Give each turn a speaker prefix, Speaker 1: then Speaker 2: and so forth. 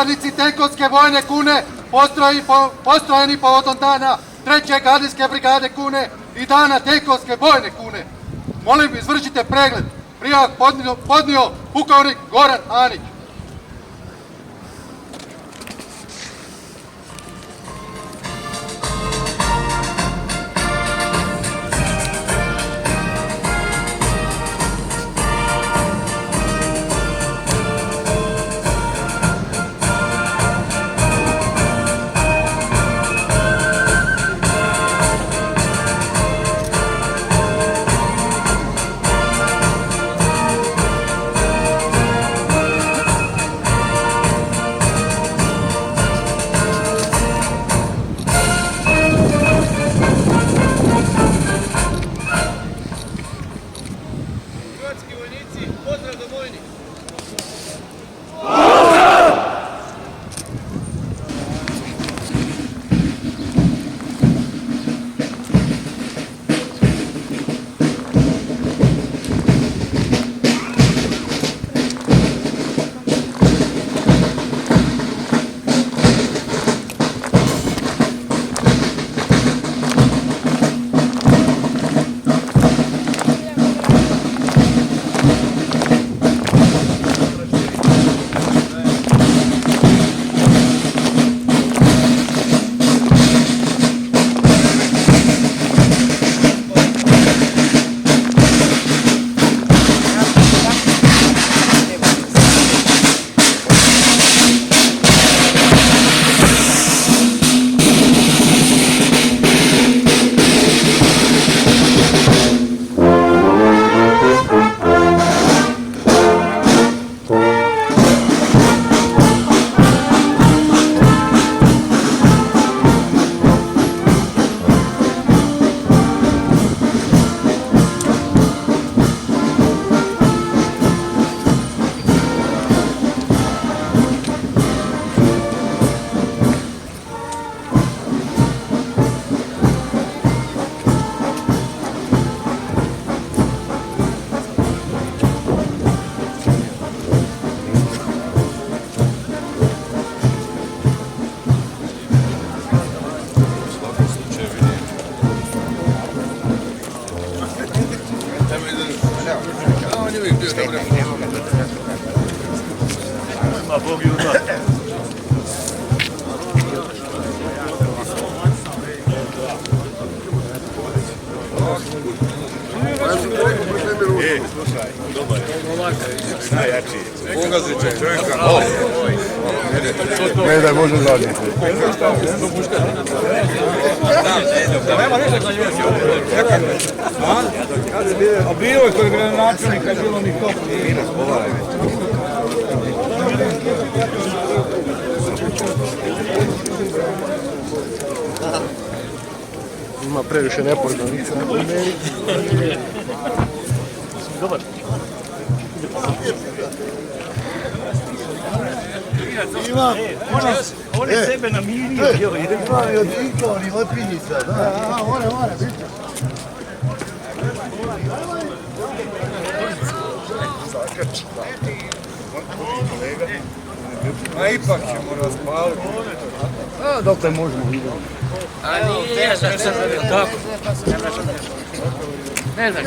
Speaker 1: Pripadnici Tenkovske vojne kune postrojeni povodom dana 3. gardijske brigade kune i dana Tenkovske vojne kune. Molim, izvršite pregled. Prijav podnio pukovnik Goran Anić.
Speaker 2: Hrvatski vojnici, pozdrav domovini!
Speaker 3: Ma Bog ju da. Slušaj, dobar je. Najjači.
Speaker 4: Pogaziće čovjeka.
Speaker 3: Ne da može zadnji.
Speaker 4: Nema ništa na njoj.
Speaker 3: A bilo je kod gradonačelnika, bilo ni to. Ima previše nepoznanica. Dobar.
Speaker 5: Imam,
Speaker 3: On je sebe namirio.
Speaker 5: imam i od Inkova, ni od Pinjica, da, mora, biti.
Speaker 4: A ipak ćemo raspaliti.
Speaker 5: Dokle možemo vidjeti.
Speaker 6: A nije, tako. Ne znaš.